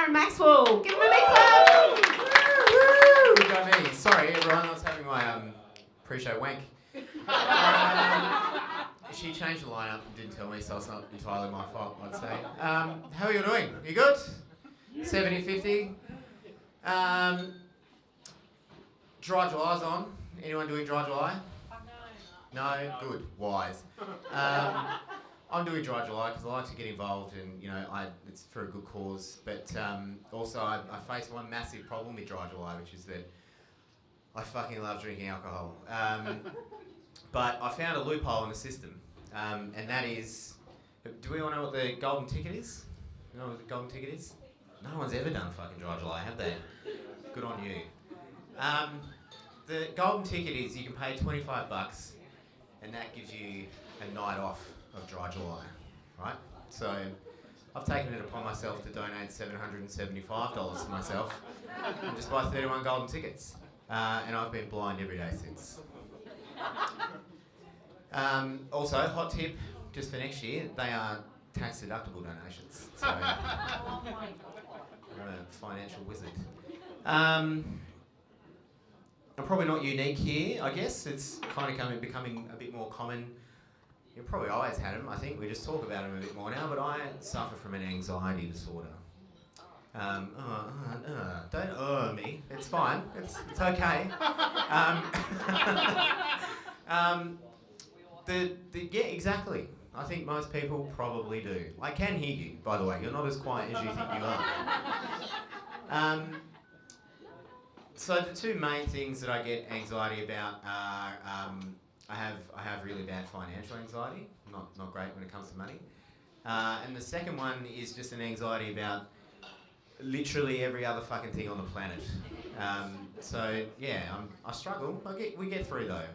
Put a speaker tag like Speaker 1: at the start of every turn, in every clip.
Speaker 1: and Maxwell. Give them a big clap.
Speaker 2: Good go me. Sorry, everyone. I was having my pre-show wank. She changed the lineup and didn't tell me, so it's not entirely my fault, I'd say. How are you doing? You good? 70-50. Dry July's on. Anyone doing Dry July? No? Good. Wise. I'm doing Dry July because I like to get involved and, it's for a good cause. But also I face one massive problem with Dry July, which is that I fucking love drinking alcohol. But I found a loophole in the system. And that is, do we all know what the golden ticket is? You know what the golden ticket is? No one's ever done fucking Dry July, have they? Good on you. The golden ticket is you can pay $25 and that gives you a night off of Dry July, right? So I've taken it upon myself to donate $775 to myself and just buy 31 golden tickets. And I've been blind every day since. Also, hot tip, just for next year, they are tax deductible donations. So I'm a financial wizard. I'm probably not unique here, I guess. It's kind of becoming a bit more common. You've probably always had them, I think. We just talk about them a bit more now, but I suffer from an anxiety disorder. Don't me. It's fine. It's okay. Yeah, exactly. I think most people probably do. I can hear you, by the way. You're not as quiet as you think you are. So the two main things that I get anxiety about are I have really bad financial anxiety. Not great when it comes to money. And the second one is just an anxiety about literally every other fucking thing on the planet. So yeah, I struggle. We get through though.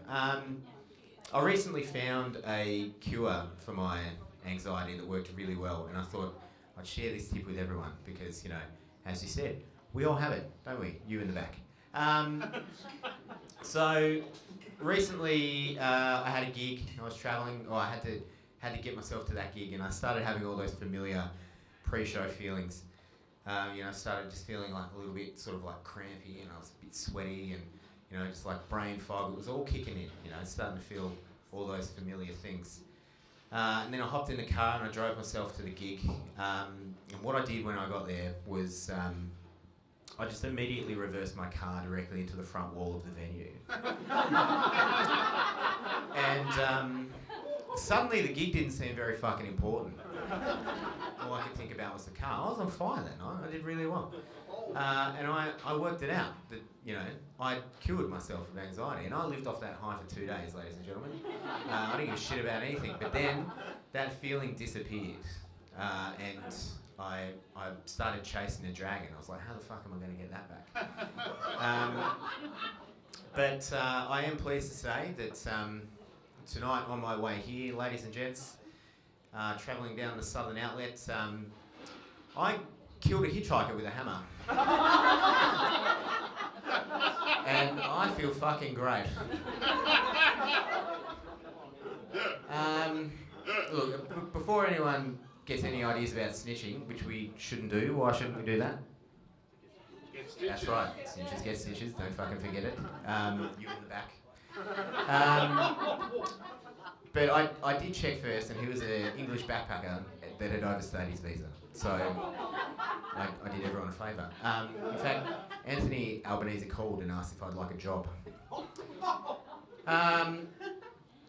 Speaker 2: I recently found a cure for my anxiety that worked really well, and I thought I'd share this tip with everyone because, as you said, we all have it, don't we? You in the back. So recently I had a gig. I was travelling, or I had to get myself to that gig, and I started having all those familiar pre-show feelings. I started just feeling like a little bit sort of like crampy, and I was a bit sweaty, and just like brain fog. It was all kicking in, starting to feel all those familiar things. And then I hopped in the car and I drove myself to the gig. And what I did when I got there was I just immediately reversed my car directly into the front wall of the venue. And suddenly the gig didn't seem very fucking important. All I could think about was the car. I was on fire that night. I did really well. And I worked it out that, I cured myself of anxiety, and I lived off that high for 2 days, ladies and gentlemen. I didn't give a shit about anything, but then that feeling disappeared, and I started chasing the dragon. I was like, how the fuck am I going to get that back? But I am pleased to say that tonight on my way here, ladies and gents, travelling down the southern outlet, I killed a hitchhiker with a hammer. And I feel fucking great. Look, before anyone gets any ideas about snitching, which we shouldn't do, why shouldn't we do that? That's right, snitches get stitches, don't fucking forget it. You in the back. But I did check first, and he was an English backpacker that had overstayed his visa. So I did everyone a favour. In fact, Anthony Albanese called and asked if I'd like a job.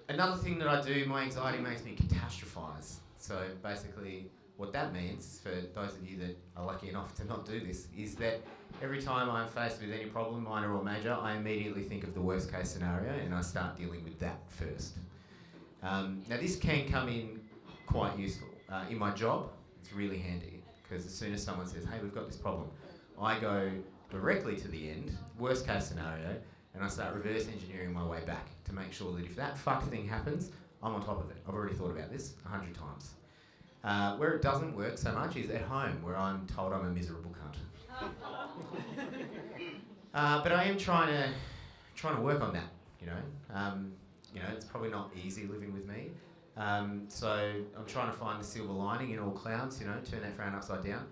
Speaker 2: Another thing that I do, my anxiety makes me catastrophise. So basically what that means, for those of you that are lucky enough to not do this, is that every time I'm faced with any problem, minor or major, I immediately think of the worst case scenario and I start dealing with that first. Now this can come in quite useful. In my job, it's really handy, because as soon as someone says, hey, we've got this problem, I go directly to the end, worst case scenario, and I start reverse engineering my way back to make sure that if that fuck thing happens, I'm on top of it. I've already thought about this 100 times. Where it doesn't work so much is at home, where I'm told I'm a miserable cunt. But I am trying to work on that, it's probably not easy living with me. So I'm trying to find the silver lining in all clouds, turn that frown upside down.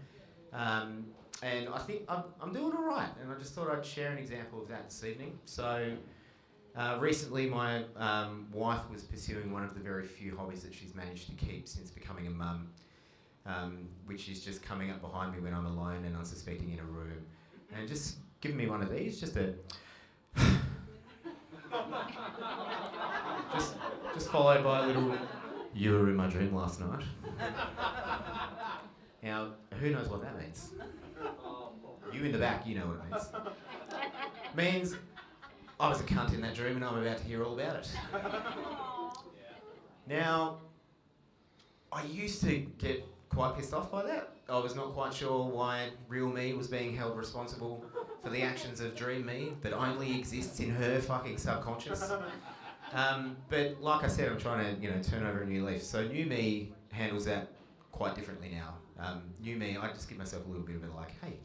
Speaker 2: and I think I'm doing all right, and I just thought I'd share an example of that this evening. So recently my wife was pursuing one of the very few hobbies that she's managed to keep since becoming a mum, which is just coming up behind me when I'm alone and unsuspecting in a room, and just giving me one of these, just a... just followed by a little, "You were in my dream last night." Now, who knows what that means? You in the back, you know what it means. Means I was a cunt in that dream and I'm about to hear all about it. Now, I used to get quite pissed off by that. I was not quite sure why real me was being held responsible for the actions of dream me that only exists in her fucking subconscious. But like I said, I'm trying to, turn over a new leaf. So new me handles that quite differently now. New me, I just give myself a little bit of a like, hey,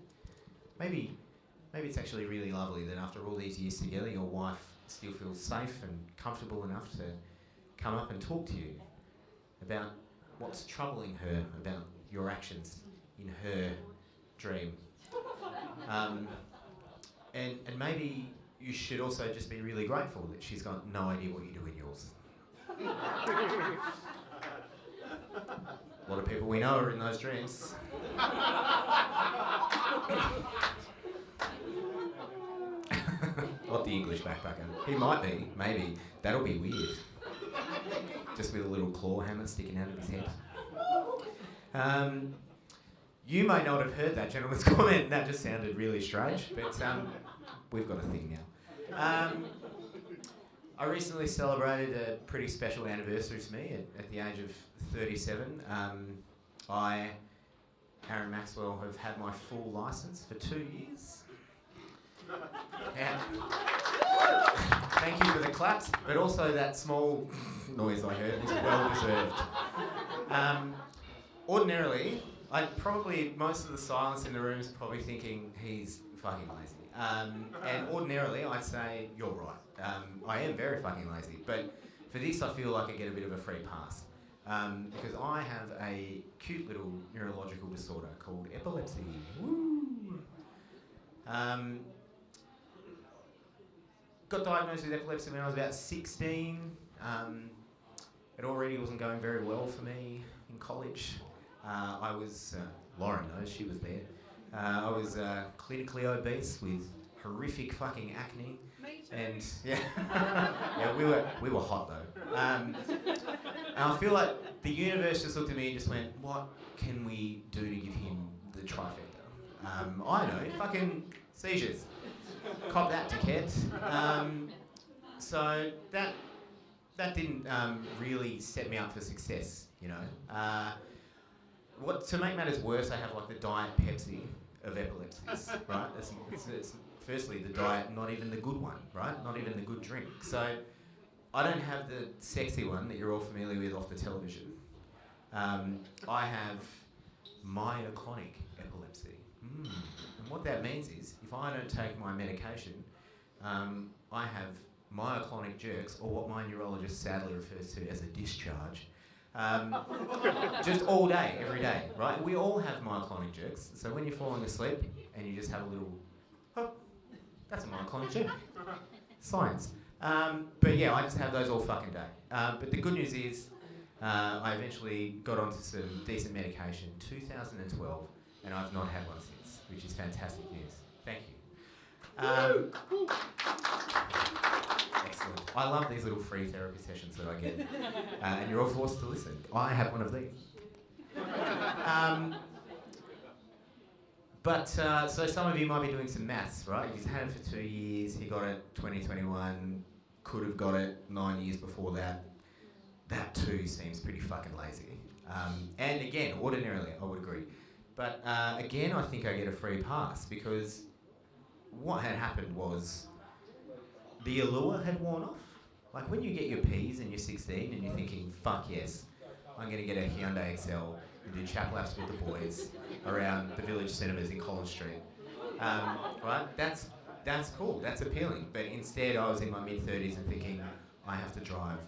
Speaker 2: maybe it's actually really lovely that after all these years together, your wife still feels safe and comfortable enough to come up and talk to you about what's troubling her, about your actions in her dream. And maybe you should also just be really grateful that she's got no idea what you do in yours. A lot of people we know are in those dreams. Not the English backpacker. He might be, maybe. That'll be weird. Just with a little claw hammer sticking out of his head. You may not have heard that gentleman's comment. That just sounded really strange, but we've got a thing now. I recently celebrated a pretty special anniversary to me at the age of 37. I, Aaron Maxwell, have had my full licence for 2 years. Yeah. Thank you for the claps, but also that small noise I heard was well deserved. Ordinarily, most of the silence in the room is probably thinking he's fucking lazy. And ordinarily I'd say, you're right. I am very fucking lazy, but for this I feel like I get a bit of a free pass. Because I have a cute little neurological disorder called epilepsy. Woo! Got diagnosed with epilepsy when I was about 16. It already wasn't going very well for me in college. I was, Lauren knows, she was there. I was clinically obese with horrific fucking acne.
Speaker 1: Me too.
Speaker 2: And yeah, yeah, we were hot though. And I feel like the universe just looked at me and just went, what can we do to give him the trifecta? I know, fucking seizures. Cop that, dickhead. So that didn't really set me up for success, to make matters worse, I have like the Diet Pepsi of epilepsies, right? It's firstly the diet, not even the good one, right? Not even the good drink. So I don't have the sexy one that you're all familiar with off the television. I have myoclonic epilepsy. And what that means is, if I don't take my medication, I have myoclonic jerks, or what my neurologist sadly refers to as a discharge, just all day, every day, right? We all have myoclonic jerks. So when you're falling asleep and you just have a little, oh, that's a myoclonic jerk. Science. But yeah, I just have those all fucking day. But the good news is, I eventually got onto some decent medication, 2012, and I've not had one since, which is fantastic news. Thank you. Excellent. I love these little free therapy sessions that I get, and you're all forced to listen. I have one of these. So some of you might be doing some maths, right? He's had it for 2 years, he got it 2021, could have got it 9 years before that. That too seems pretty fucking lazy. And again, ordinarily, I would agree. But again, I think I get a free pass because what had happened was the allure had worn off. Like when you get your P's and you're 16 and you're thinking, fuck yes, I'm going to get a Hyundai Excel and do chap laps with the boys around the village cinemas in Collins Street. Right? That's cool, that's appealing. But instead I was in my mid-30s and thinking, I have to drive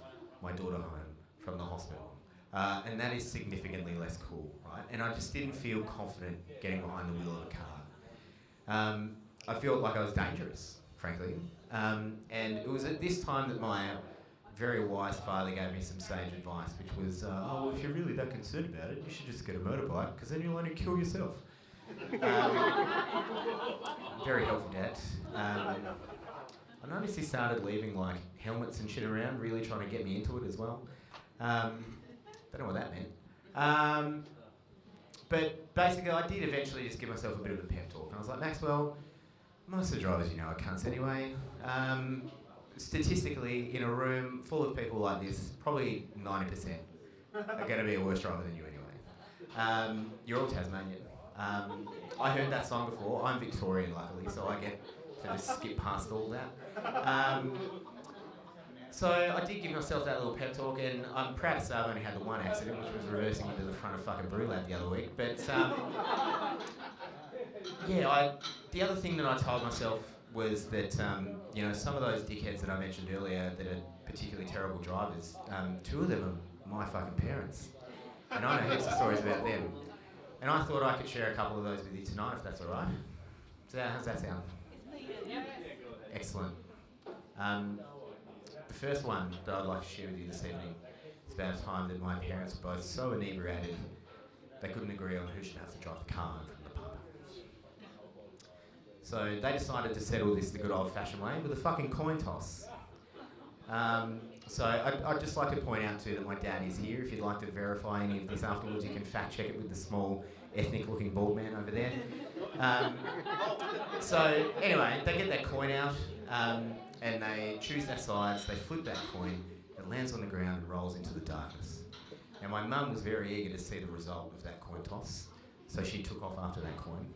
Speaker 2: my daughter home from the hospital. And that is significantly less cool, right? And I just didn't feel confident getting behind the wheel of a car. I felt like I was dangerous, frankly. And it was at this time that my very wise father gave me some sage advice, which was, well, if you're really that concerned about it, you should just get a motorbike, because then you'll only kill yourself. Very helpful, Dad. I noticed he started leaving like helmets and shit around, really trying to get me into it as well. Don't know what that meant. But basically, I did eventually just give myself a bit of a pep talk. And I was like, Maxwell, most of the drivers you know are cunts anyway. Statistically, in a room full of people like this, probably 90% are going to be a worse driver than you anyway. You're all Tasmanian. I heard that song before. I'm Victorian, luckily, so I get to just skip past all that. So I did give myself that little pep talk, and I'm proud to say I've only had the one accident, which was reversing into the front of fucking Brulab the other week. But yeah, the other thing that I told myself was that you know, some of those dickheads that I mentioned earlier that are particularly terrible drivers, two of them are my fucking parents, and I know heaps of stories about them. And I thought I could share a couple of those with you tonight, if that's all right. So how's that sound? Excellent. The first one that I'd like to share with you this evening is about a time that my parents were both so inebriated they couldn't agree on who should have to drive the car home from the pub. So they decided to settle this the good old-fashioned way with a fucking coin toss. So I'd just like to point out too that my dad is here. If you'd like to verify any of this afterwards, you can fact check it with the small ethnic-looking bald man over there. So anyway, they get that coin out and they choose their sides. They flip that coin. It lands on the ground and rolls into the darkness. Now my mum was very eager to see the result of that coin toss, so she took off after that coin.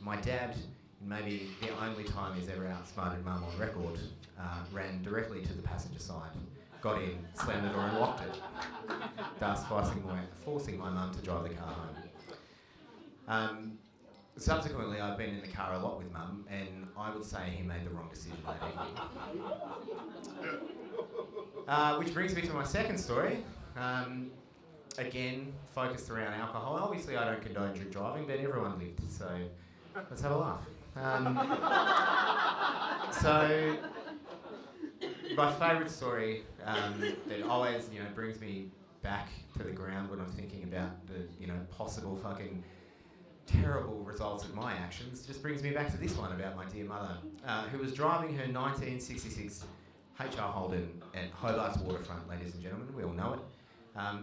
Speaker 2: My dad, maybe the only time he's ever outsmarted mum on record, ran directly to the passenger side, got in, slammed the door and locked it, thus forcing my mum to drive the car home. Subsequently, I've been in the car a lot with mum, and I would say he made the wrong decision that evening. Which brings me to my second story. Again, focused around alcohol. Obviously, I don't condone drink driving, but everyone lived, so let's have a laugh. So, my favourite story that always, brings me back to the ground when I'm thinking about the, possible fucking terrible results of my actions, just brings me back to this one about my dear mother, who was driving her 1966 HR Holden at Hobart's waterfront, ladies and gentlemen. We all know it.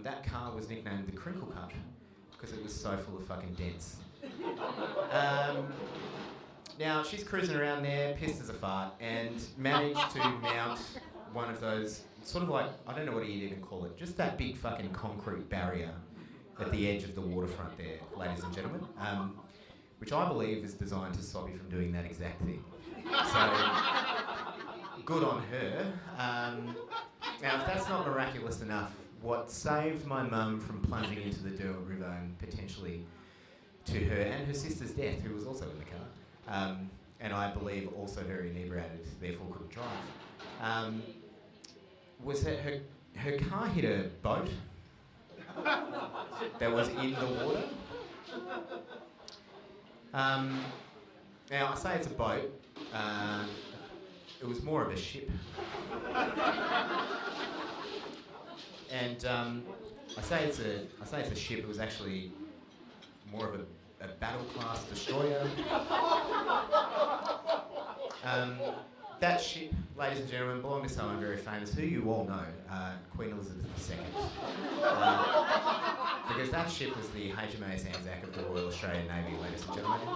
Speaker 2: That car was nicknamed the Crinkle Cut because it was so full of fucking dents. Now, she's cruising around there, pissed as a fart, and managed to mount one of those, sort of like, I don't know what you'd even call it, just that big fucking concrete barrier at the edge of the waterfront there, ladies and gentlemen, which I believe is designed to stop you from doing that exact thing. So, good on her. Now, if that's not miraculous enough, what saved my mum from plunging into the Derwent River and potentially to her and her sister's death, who was also in the car, and I believe also very inebriated, therefore couldn't drive, was that her car hit a boat that was in the water. Now, I say it's a boat. It was more of a ship. And I say it's a ship. It was actually more of a battle class destroyer. That ship, ladies and gentlemen, belonged to someone very famous, who you all know, Queen Elizabeth II. Because that ship was the HMAS Anzac of the Royal Australian Navy, ladies and gentlemen.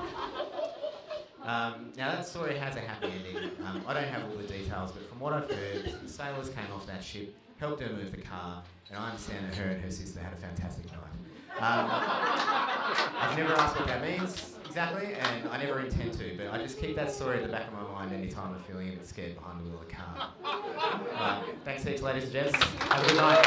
Speaker 2: Now that story has a happy ending. I don't have all the details, but from what I've heard, sailors came off that ship, helped her move the car, and I understand that her and her sister had a fantastic night. I've never asked what that means exactly, and I never intend to, but I just keep that story at the back of my mind anytime I'm feeling a bit scared behind the wheel of the car. Thanks heaps, ladies and gents. Have a good night.